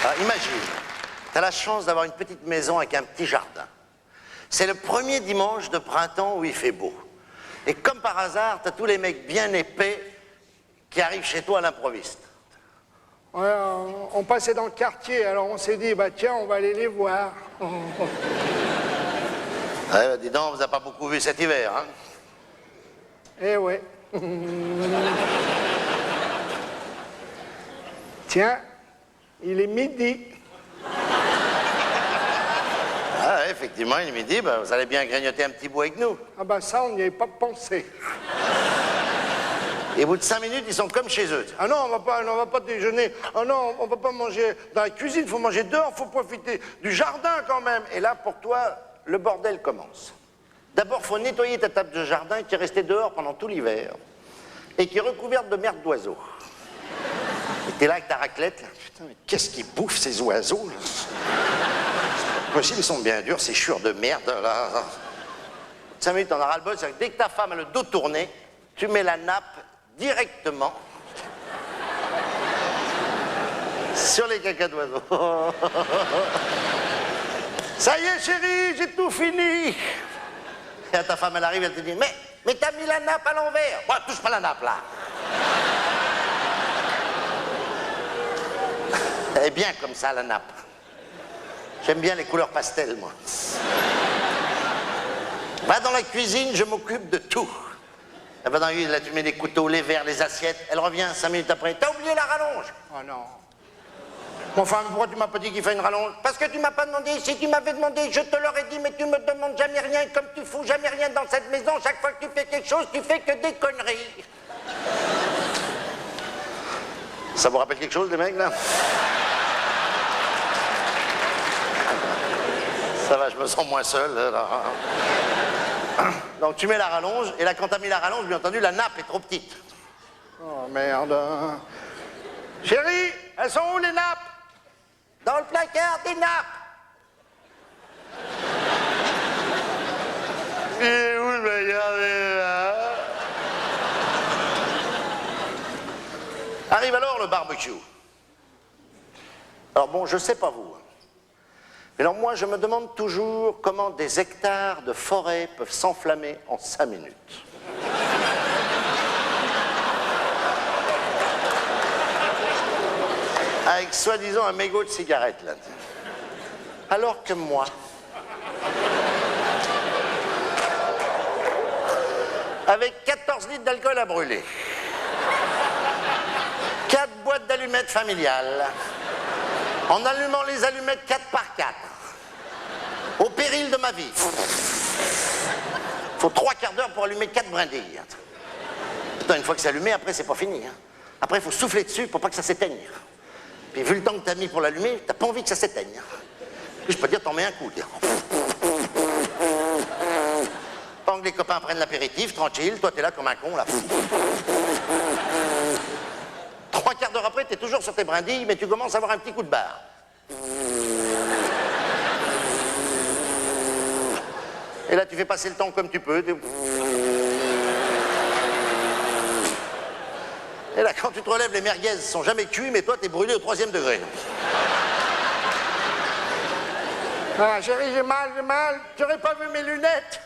Alors, imagine, t'as la chance d'avoir une petite maison avec un petit jardin. C'est le premier dimanche de printemps où il fait beau. Et comme par hasard, t'as tous les mecs bien épais qui arrivent chez toi à l'improviste. Ouais, on passait dans le quartier, alors on s'est dit, bah tiens, on va aller les voir. Ouais, dis donc, on vous a pas beaucoup vu cet hiver, hein? Eh ouais. Tiens, il est midi. Ah, ouais, effectivement, il est midi, bah, vous allez bien grignoter un petit bout avec nous. Ah bah ça, on n'y avait pas pensé. Et au bout de 5 minutes, ils sont comme chez eux. Ah non, on va pas déjeuner. Ah non, on va pas manger dans la cuisine, il faut manger dehors, il faut profiter du jardin quand même. Et là, pour toi, le bordel commence. D'abord, faut nettoyer ta table de jardin qui est restée dehors pendant tout l'hiver et qui est recouverte de merde d'oiseaux. Et t'es là avec ta raclette, là. Putain, mais qu'est-ce qu'ils bouffent ces oiseaux, là? C'est pas possible, ils sont bien durs, ces chures de merde, là. 5 minutes, on a ras-le-bol, c'est que dès que ta femme a le dos tourné, tu mets la nappe directement sur les cacas d'oiseaux. Ça y est, chérie, j'ai tout fini. Et ta femme, elle arrive, elle te dit, mais t'as mis la nappe à l'envers. Bon, touche pas la nappe, là. Elle est bien comme ça, la nappe. J'aime bien les couleurs pastel, moi. Va dans la cuisine, je m'occupe de tout. Elle va dans l'huile, là, tu mets les couteaux, les verres, les assiettes. Elle revient 5 minutes après. T'as oublié la rallonge. Oh non. Mon femme, pourquoi tu m'as pas dit qu'il fait une rallonge? Parce que tu m'as pas demandé. Si tu m'avais demandé, je te l'aurais dit, mais tu me demandes jamais rien. Comme tu fous jamais rien dans cette maison, chaque fois que tu fais quelque chose, tu fais que des conneries. Ça vous rappelle quelque chose, les mecs, là? Ça va, je me sens moins seul, là. Donc tu mets la rallonge, et là, quand t'as mis la rallonge, bien entendu, la nappe est trop petite. Oh merde. Chérie, elles sont où les nappes? Dans le placard des nappes. Et où je vais garder là? Arrive alors le barbecue. Alors bon, je sais pas vous, mais alors moi je me demande toujours comment des hectares de forêt peuvent s'enflammer en 5 minutes. Avec soi-disant un mégot de cigarette, là. Alors que moi, avec 14 litres d'alcool à brûler, 4 boîtes d'allumettes familiales, en allumant les allumettes 4 par 4, au péril de ma vie. Faut 3 quarts d'heure pour allumer 4 brindilles. Putain, une fois que c'est allumé, après c'est pas fini. Hein. Après, il faut souffler dessus pour pas que ça s'éteigne. Puis vu le temps que t'as mis pour l'allumer, t'as pas envie que ça s'éteigne. Puis je peux te dire, t'en mets un coup. Pendant que les copains prennent l'apéritif, tranquille, toi t'es là comme un con, là. 3 quarts d'heure après, t'es toujours sur tes brindilles, mais tu commences à avoir un petit coup de barre. Et là, tu fais passer le temps comme tu peux. Et là, quand tu te relèves, les merguez sont jamais cuits, mais toi, t'es brûlé au 3e degré. Ah, chérie, j'ai mal. Tu aurais pas vu mes lunettes?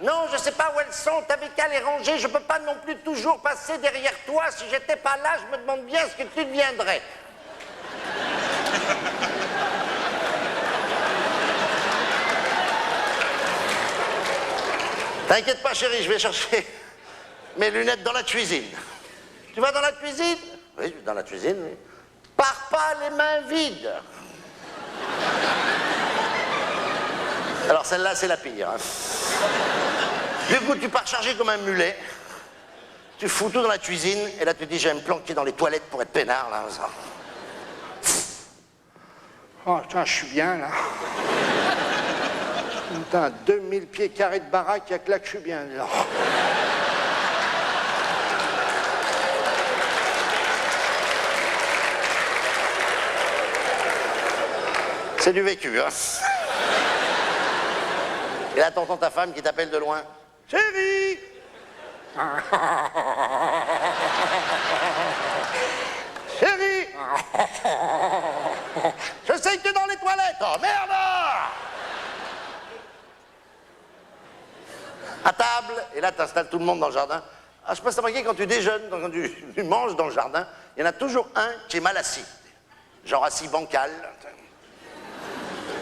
Non, je sais pas où elles sont, t'avais qu'à les ranger, je peux pas non plus toujours passer derrière toi. Si j'étais pas là, je me demande bien ce que tu deviendrais. T'inquiète pas, chérie, je vais chercher mes lunettes dans la cuisine. Tu vas dans la cuisine? Oui, je vais dans la cuisine, oui. Pars pas les mains vides. Alors celle-là, c'est la pire. Hein. Du coup, tu pars chargé comme un mulet. Tu fous tout dans la cuisine, et là, tu dis, je vais me planquer dans les toilettes pour être peinard, là. Ça. Oh, putain, je suis bien, là. Putain, 2000 pieds carrés de baraque, il y a que là que je suis bien, là. C'est du vécu, hein. Et là, t'entends ta femme qui t'appelle de loin. Chérie! Chérie! Je sais que t'es dans les toilettes. Oh, merde! À table, et là, t'installes tout le monde dans le jardin. Ah, je sais pas si t'as remarqué, quand tu déjeunes, quand tu manges dans le jardin, il y en a toujours un qui est mal assis. Genre assis bancal,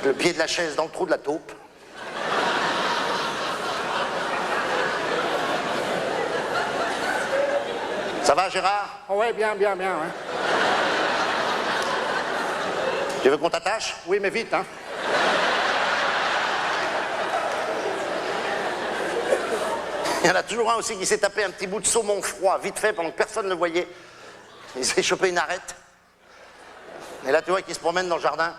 le pied de la chaise dans le trou de la taupe. Ça va, Gérard? Oh, ouais, bien, bien, bien. Hein. Tu veux qu'on t'attache? Oui, mais vite, hein. Il y en a toujours un aussi qui s'est tapé un petit bout de saumon froid, vite fait, pendant que personne ne le voyait. Il s'est chopé une arête. Et là, tu vois qu'il se promène dans le jardin.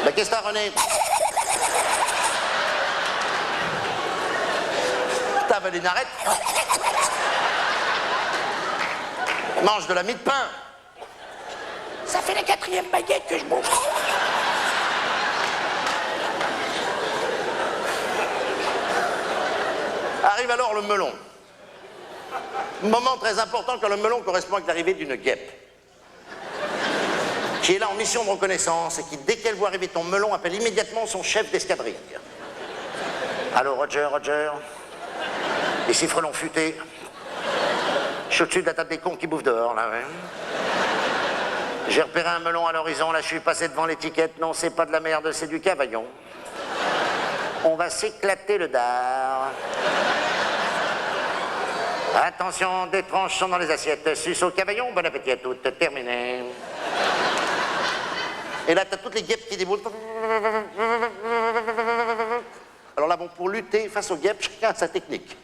Ben, qu'est-ce que t'as, René? T'as avalé une arête? Mange de la mie de pain. Ça fait la 4e baguette que je bouffe. Arrive alors le melon. Moment très important car le melon correspond avec l'arrivée d'une guêpe. Qui est là en mission de reconnaissance et qui, dès qu'elle voit arriver ton melon, appelle immédiatement son chef d'escadrille. Allô, Roger, Roger. Ici Frelon futé. Je suis au-dessus de la table des cons qui bouffent dehors, là, ouais. J'ai repéré un melon à l'horizon, là je suis passé devant l'étiquette. Non, c'est pas de la merde, c'est du cavaillon. On va s'éclater le dard. Attention, des tranches sont dans les assiettes. Suce au cavaillon, bon appétit à toutes, terminé. Et là, t'as toutes les guêpes qui déboulent. Alors là, bon, pour lutter face aux guêpes, chacun a sa technique.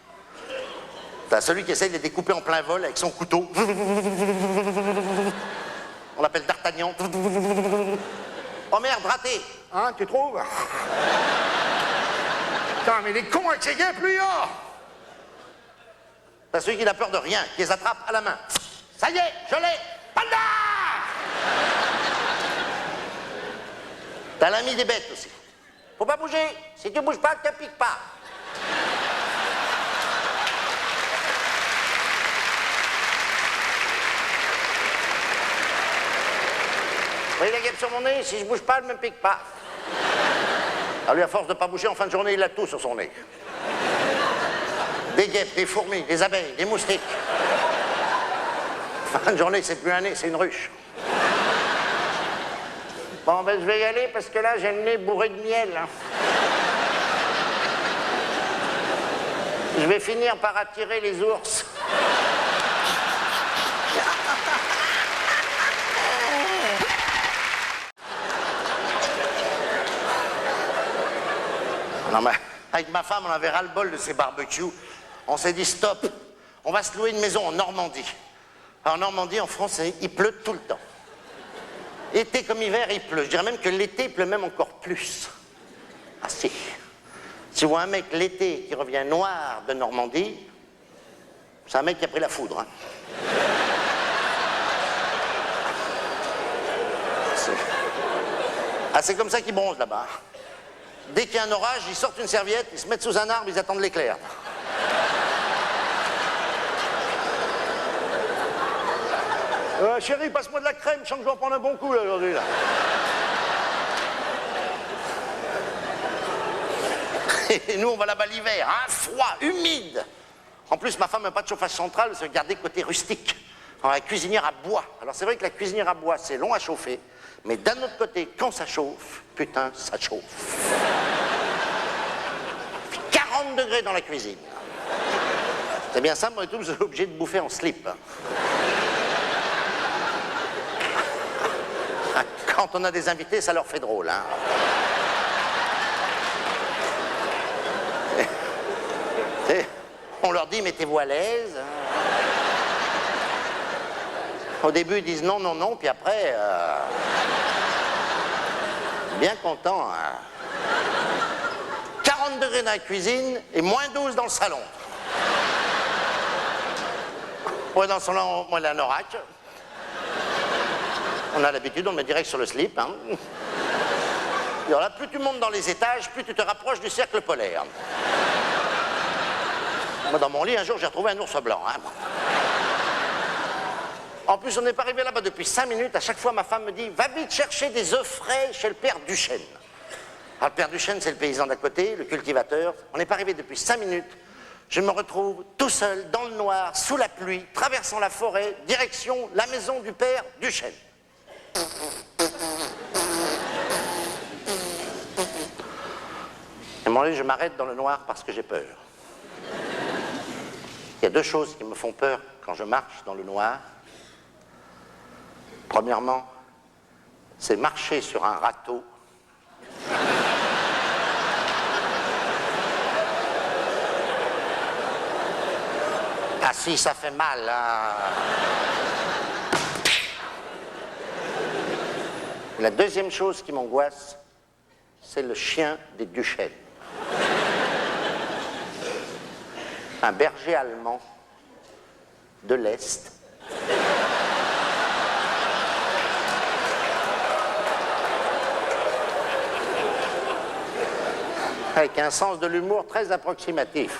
T'as celui qui essaye de les découper en plein vol avec son couteau. On l'appelle D'Artagnan. Oh merde, raté. Hein, tu trouves? Putain, mais il est con avec ses guêpes, lui, oh! T'as celui qui n'a peur de rien, qui les attrape à la main. Ça y est, je l'ai. Panda! T'as l'ami des bêtes aussi. Faut pas bouger. Si tu bouges pas, tu te piques pas. Vous voyez la guêpe sur mon nez? Si je bouge pas, elle me pique pas. Alors lui, à force de pas bouger, en fin de journée, il a tout sur son nez. Des guêpes, des fourmis, des abeilles, des moustiques. Fin de journée, c'est plus un nez, c'est une ruche. Bon, ben, je vais y aller parce que là, j'ai le nez bourré de miel. Hein. Je vais finir par attirer les ours. Non, mais avec ma femme, on avait ras-le-bol de ces barbecues. On s'est dit, stop, on va se louer une maison en Normandie. En Normandie, en France, il pleut tout le temps. Été comme hiver, il pleut. Je dirais même que l'été, il pleut même encore plus. Ah si. Si vous voyez un mec l'été qui revient noir de Normandie, c'est un mec qui a pris la foudre. Hein. C'est comme ça qu'ils bronzent là-bas. Dès qu'il y a un orage, ils sortent une serviette, ils se mettent sous un arbre, ils attendent l'éclair. Chérie, passe-moi de la crème, je sens que je vais en prendre un bon coup là, aujourd'hui. Là. Et nous, on va là-bas l'hiver, hein, froid, humide. En plus, ma femme n'a pas de chauffage central, elle se gardait côté rustique. Alors, la cuisinière à bois. Alors, c'est vrai que la cuisinière à bois, c'est long à chauffer, mais d'un autre côté, quand ça chauffe, putain, ça chauffe. 40 degrés dans la cuisine. C'est bien simple, et tout, vous êtes obligé de bouffer en slip. Quand on a des invités, ça leur fait drôle, hein. On leur dit, mettez-vous à l'aise. Au début, ils disent non, non, non, puis après, bien content. Hein. 40 degrés dans la cuisine et moins 12 dans le salon. Ouais, dans le salon, moi, il y a un oracle. On a l'habitude, on met direct sur le slip. Hein. Et alors là, plus tu montes dans les étages, plus tu te rapproches du cercle polaire. Moi, dans mon lit, un jour, j'ai retrouvé un ours blanc. Hein. En plus, on n'est pas arrivé là-bas depuis 5 minutes. À chaque fois, ma femme me dit « Va vite chercher des œufs frais chez le père Duchesne. » Alors, le père Duchesne, c'est le paysan d'à côté, le cultivateur. On n'est pas arrivé depuis 5 minutes. Je me retrouve tout seul, dans le noir, sous la pluie, traversant la forêt, direction la maison du père Duchesne. Et moi, je m'arrête dans le noir parce que j'ai peur. Il y a 2 choses qui me font peur quand je marche dans le noir. Premièrement, c'est marcher sur un râteau. Ah si, ça fait mal, hein. La deuxième chose qui m'angoisse, c'est le chien des Duchesnes. Un berger allemand de l'Est. Avec un sens de l'humour très approximatif.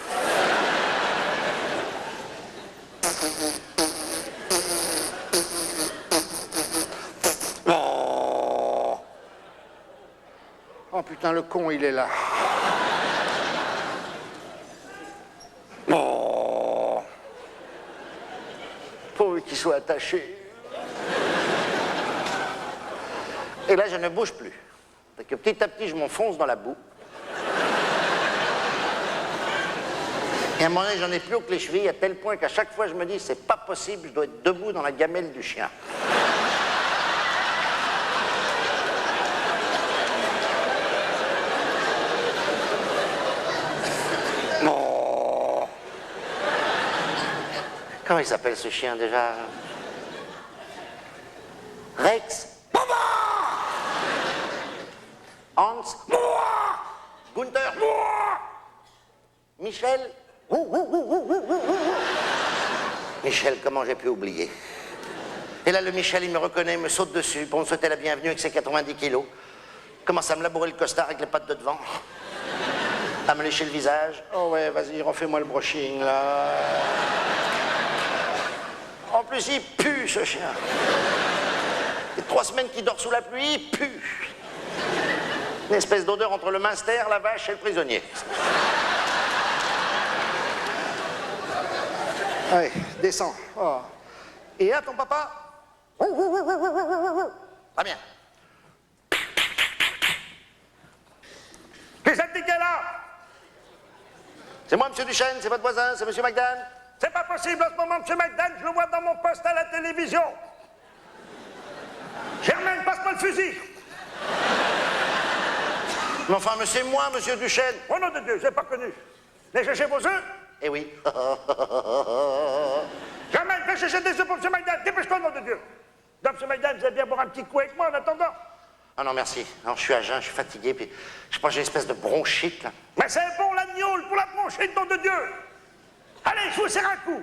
Oh putain, le con, il est là. Oh. Pourvu qu'il soit attaché. Et là, je ne bouge plus. Donc, petit à petit, je m'enfonce dans la boue. Et à un moment donné, j'en ai plus haut que les chevilles, à tel point qu'à chaque fois, je me dis, c'est pas possible, je dois être debout dans la gamelle du chien. Non. Comment il s'appelle ce chien déjà? Rex. Hans. Gunther. Michel. Michel, comment j'ai pu oublier? Et là, le Michel, il me reconnaît, il me saute dessus pour me souhaiter la bienvenue avec ses 90 kilos. Commence à me labourer le costard avec les pattes de devant. À me lécher le visage. Oh ouais, vas-y, refais-moi le brushing, là. En plus, il pue, ce chien. Il y a 3 semaines qu'il dort sous la pluie, il pue. Une espèce d'odeur entre le minster, la vache et le prisonnier. Allez, descends. Oh. Et à ton papa? Très bien. Qui c'est qui est là? C'est moi, monsieur Duchesne, c'est votre voisin, c'est monsieur McDan. C'est pas possible en ce moment, monsieur McDan, je le vois dans mon poste à la télévision. Germaine, passe-moi le fusil. Mais enfin, mais c'est moi, monsieur Duchesne. Au nom de Dieu, je l'ai pas connu. Les chercher vos œufs? Eh oui. Germaine, va chercher des œufs pour monsieur McDan, dépêche-toi au nom de Dieu. Donc, monsieur McDan, vous allez bien boire un petit coup avec moi en attendant? Ah non, merci. Non, je suis à jeun, je suis fatigué, puis je pense que j'ai une espèce de bronchite, là. Mais c'est bon, l'agneau, pour la bronchite, nom de Dieu. Allez, je vous serre un coup.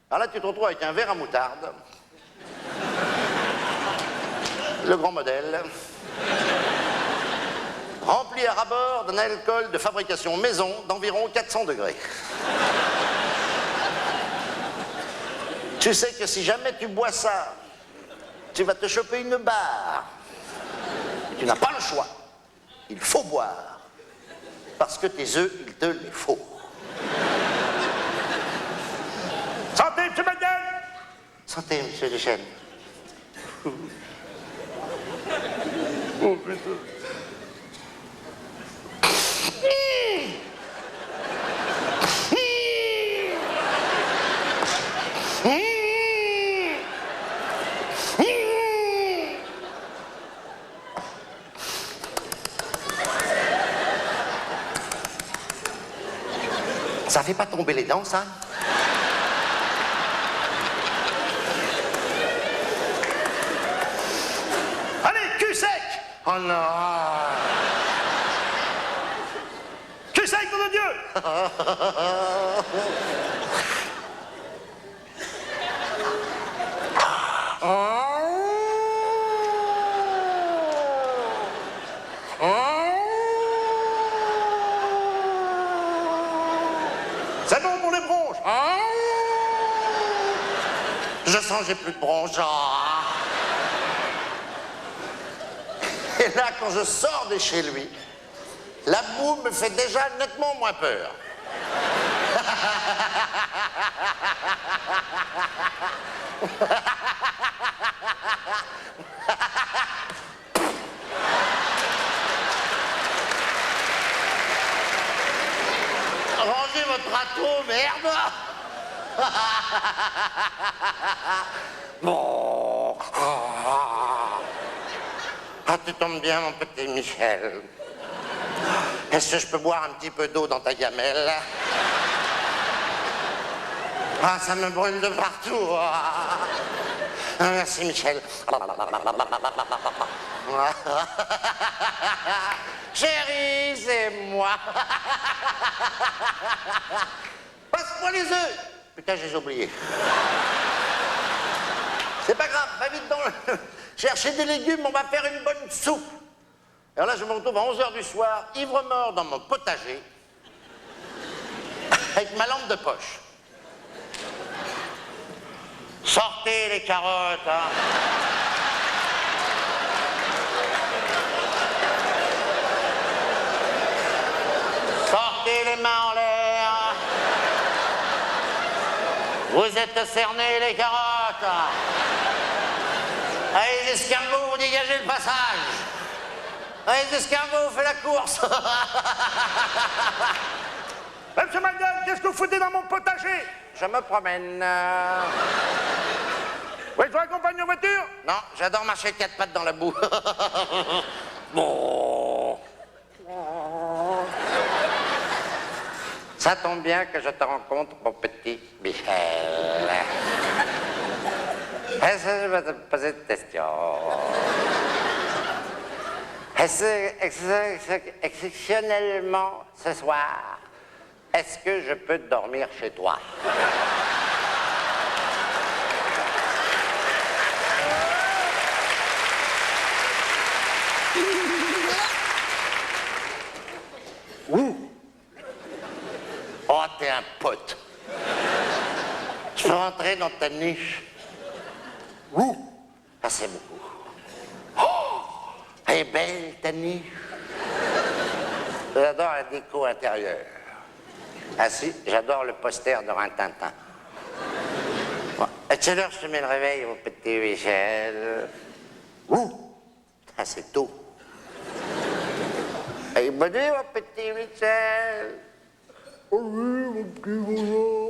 Alors là, tu te retrouves avec un verre à moutarde. Le grand modèle. Rempli à ras-bord d'un alcool de fabrication maison d'environ 400 degrés. Tu sais que si jamais tu bois ça, tu vas te choper une barre. Et tu n'as pas le choix. Il faut boire. Parce que tes œufs, il te les faut. Santé, monsieur McDan. Santé, monsieur Duchesne. Oh, putain. Ça fait pas tomber les dents, ça? Allez, cul sec. Oh non! Cul sec, nom de Dieu. C'est bon pour les bronches. Je sens que j'ai plus de bronchons. Et là, quand je sors de chez lui, la boue me fait déjà nettement moins peur. Rangez votre râteau, merde. Bon. Ah, tu tombes bien, mon petit Michel. Est-ce que je peux boire un petit peu d'eau dans ta gamelle? Ah, ça me brûle de partout. Ah, merci, Michel. Chérie, c'est moi. Passe-moi les œufs. Putain, j'ai oublié. C'est pas grave, va vite dans le... Chercher des légumes, on va faire une bonne soupe. Alors là, je me retrouve à 11h du soir, ivre-mort dans mon potager, avec ma lampe de poche. Sortez les carottes, hein. Sortez les mains en l'air. Vous êtes cernés, les carottes. Allez, les escargots, vous dégagez le passage. Allez, les escargots, faites la course. Monsieur Mangel, qu'est-ce que vous foutez dans mon potager? Je me promène. Oui, je vous accompagne en voiture? Non, j'adore marcher 4 pattes dans la boue. Bon. Ça tombe bien que je te rencontre, mon petit Michel. Est-ce que je vais te poser une question? Exceptionnellement, ce soir, est-ce que je peux dormir chez toi? Ouh! Oh, t'es un pote. Je peux rentrer dans ta niche? Ouh! Ah, c'est beaucoup. Oh! Elle est belle, ta niche. J'adore la déco intérieure. Ah si, j'adore le poster de Rintintin. Bon, à quelle heure je te mets le réveil, mon petit Michel? Ouh! Ah, c'est tôt. Allez, bonne nuit, mon petit Michel. Oh oui, mon petit bonhomme.